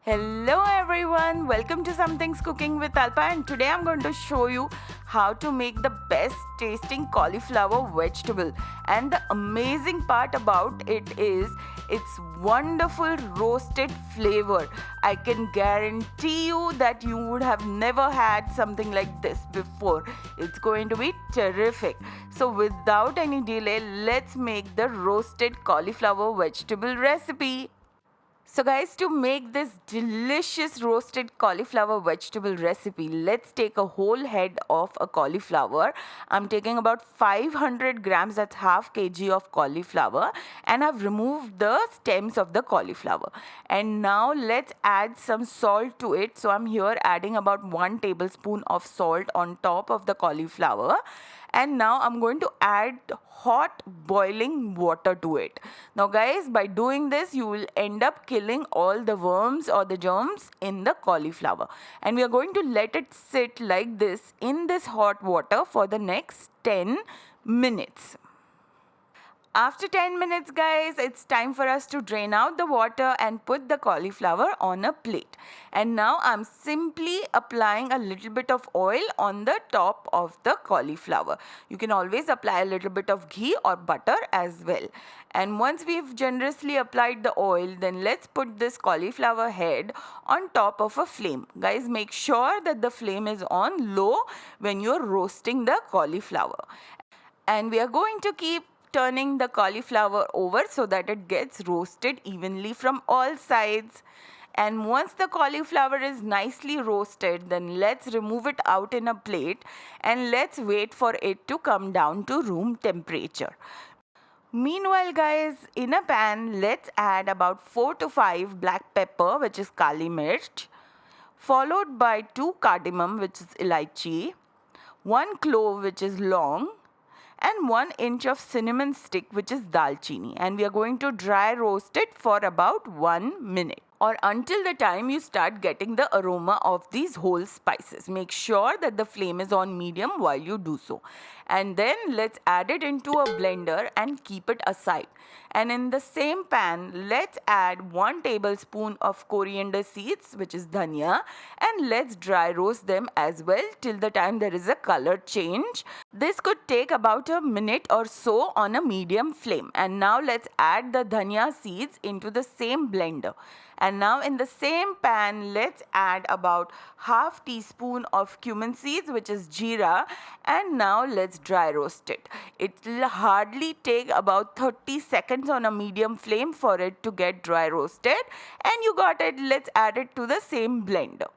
Hello everyone, welcome to Something's Cooking with Alpa, and today I'm going to show you how to make the best tasting cauliflower vegetable. And the amazing part about it is its wonderful roasted flavor. I can guarantee you that you would have never had something like this before. It's going to be terrific. So without any delay, let's make the roasted cauliflower vegetable recipe. So guys, to make this delicious roasted cauliflower vegetable recipe, let's take a whole head of a cauliflower. I'm taking about 500 grams, that's half kg of cauliflower, and I've removed the stems of the cauliflower. And now let's add some salt to it. So I'm here adding about 1 tablespoon of salt on top of the cauliflower. And now I'm going to add hot boiling water to it. Now guys, by doing this you will end up killing all the worms or the germs in the cauliflower, and we are going to let it sit like this in this hot water for the next 10 minutes. After 10 minutes, guys, it's time for us to drain out the water and put the cauliflower on a plate. And now I'm simply applying a little bit of oil on the top of the cauliflower. You can always apply a little bit of ghee or butter as well. And once we've generously applied the oil, then let's put this cauliflower head on top of a flame. Guys, make sure that the flame is on low when you're roasting the cauliflower. And we are going to keep turning the cauliflower over so that it gets roasted evenly from all sides. And once the cauliflower is nicely roasted, then let's remove it out in a plate and let's wait for it to come down to room temperature. Meanwhile, guys, in a pan, let's add about 4 to 5 black pepper, which is kali mirch, followed by 2 cardamom, which is elaichi, 1 clove, which is long, and 1 inch of cinnamon stick, which is dalchini, and we are going to dry roast it for about 1 minute or until the time you start getting the aroma of these whole spices. Make sure that the flame is on medium while you do so. And then let's add it into a blender and keep it aside. And in the same pan, let's add 1 tablespoon of coriander seeds, which is dhania, and let's dry roast them as well till the time there is a color change. This could take about a minute or so on a medium flame. And now let's add the dhania seeds into the same blender. And now in the same pan, let's add about half teaspoon of cumin seeds, which is jeera, and now let's dry roast it. It will hardly take about 30 seconds on a medium flame for it to get dry roasted, and you got it. Let's add it to the same blender.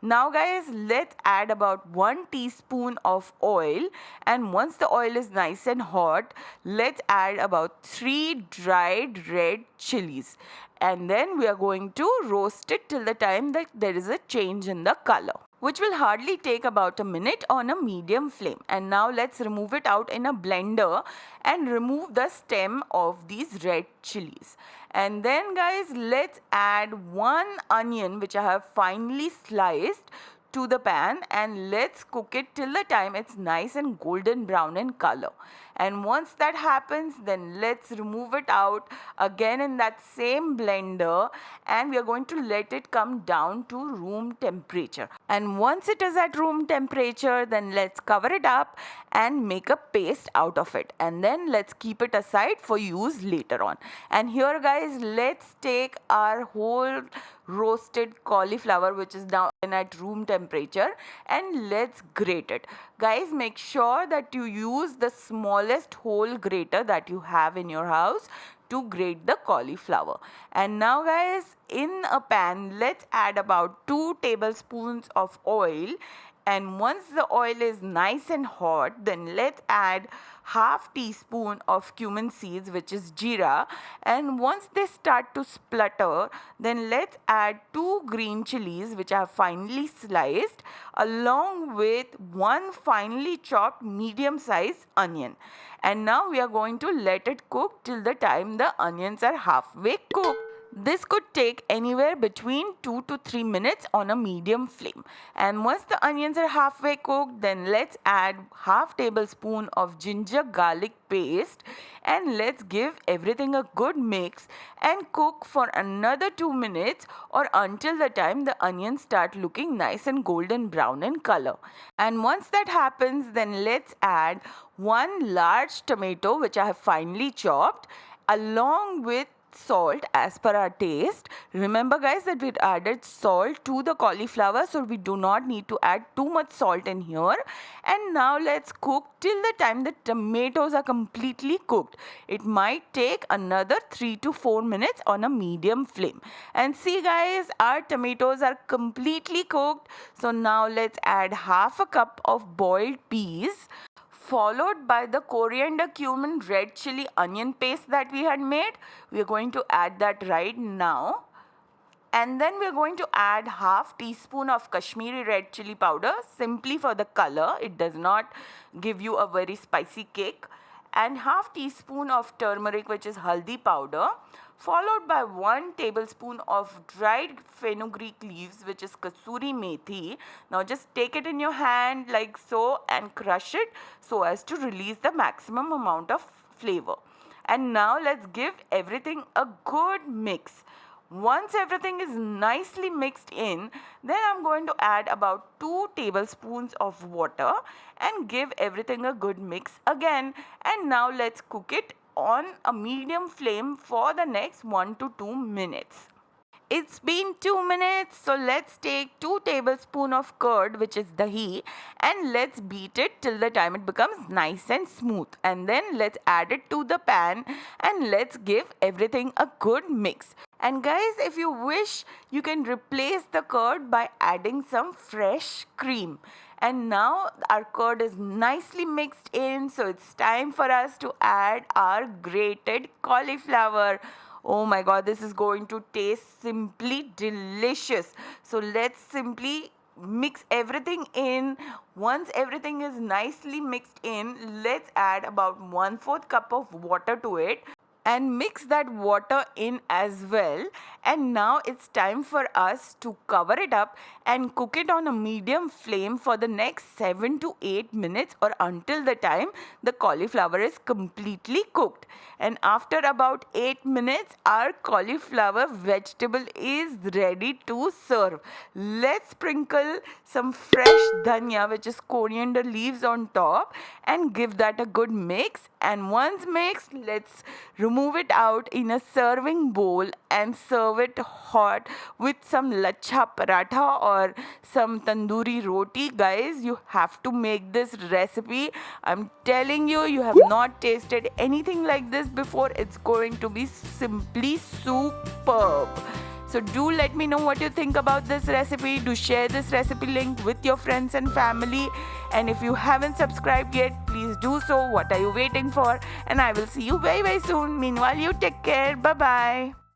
Now guys, let's add about 1 teaspoon of oil, and once the oil is nice and hot, let's add about 3 dried red chilies, and then we are going to roast it till the time that there is a change in the color, which will hardly take about a minute on a medium flame. And now let's remove it out in a blender and remove the stem of these red chilies. And then guys, let's add 1 onion, which I have finely sliced, to the pan, and let's cook it till the time it's nice and golden brown in color. And once that happens, then let's remove it out again in that same blender, and we are going to let it come down to room temperature. And once it is at room temperature, then let's cover it up and make a paste out of it, and then let's keep it aside for use later on. And here guys, let's take our whole roasted cauliflower, which is now at room temperature, and let's grate it. Guys, make sure that you use the smallest whole grater that you have in your house to grate the cauliflower. And now guys, in a pan, let's add about 2 tablespoons of oil, and once the oil is nice and hot, then let's add half teaspoon of cumin seeds, which is jeera, and once they start to splutter, then let's add 2 green chilies, which I have finely sliced, along with 1 finely chopped medium sized onion. And now we are going to let it cook till the time the onions are halfway cooked. This could take anywhere between 2 to 3 minutes on a medium flame. And once the onions are halfway cooked, then let's add half tablespoon of ginger garlic paste and let's give everything a good mix and cook for another 2 minutes or until the time the onions start looking nice and golden brown in color. And once that happens, then let's add one large tomato which I have finely chopped along with salt as per our taste. Remember guys that we added salt to the cauliflower, so we do not need to add too much salt in here. And now let's cook till the time the tomatoes are completely cooked. It might take another 3 to 4 minutes on a medium flame. And see guys, our tomatoes are completely cooked. So now let's add half a cup of boiled peas, followed by the coriander, cumin, red chili, onion paste that we had made. We are going to add that right now. And then we are going to add half teaspoon of Kashmiri red chili powder simply for the color. It does not give you a very spicy cake. And half teaspoon of turmeric, which is haldi powder, followed by 1 tablespoon of dried fenugreek leaves, which is kasuri methi. Now just take it in your hand like so and crush it so as to release the maximum amount of flavor. And now let's give everything a good mix. Once everything is nicely mixed in, then I'm going to add about 2 tablespoons of water and give everything a good mix again. And now let's cook it on a medium flame for the next 1 to 2 minutes. It's been 2 minutes, so let's take 2 tablespoons of curd, which is dahi, and let's beat it till the time it becomes nice and smooth. And then let's add it to the pan and let's give everything a good mix. And guys, if you wish, you can replace the curd by adding some fresh cream. And now our curd is nicely mixed in, so it's time for us to add our grated cauliflower. Oh my god, this is going to taste simply delicious. So let's simply mix everything in. Once everything is nicely mixed in, let's add about 1/4 cup of water to it and mix that water in as well. And now it's time for us to cover it up and cook it on a medium flame for the next 7 to 8 minutes or until the time the cauliflower is completely cooked. And after about 8 minutes, our cauliflower vegetable is ready to serve. Let's sprinkle some fresh dhania, which is coriander leaves, on top and give that a good mix. And once mixed, let's remove it out in a serving bowl and serve it hot with some lachha paratha or some tandoori roti. Guys, you have to make this recipe. I'm telling you, you have not tasted anything like this before. It's going to be simply superb. So do let me know what you think about this recipe. Do share this recipe link with your friends and family. And if you haven't subscribed yet, please do so. What are you waiting for? And I will see you very, very soon. Meanwhile, you take care. Bye-bye.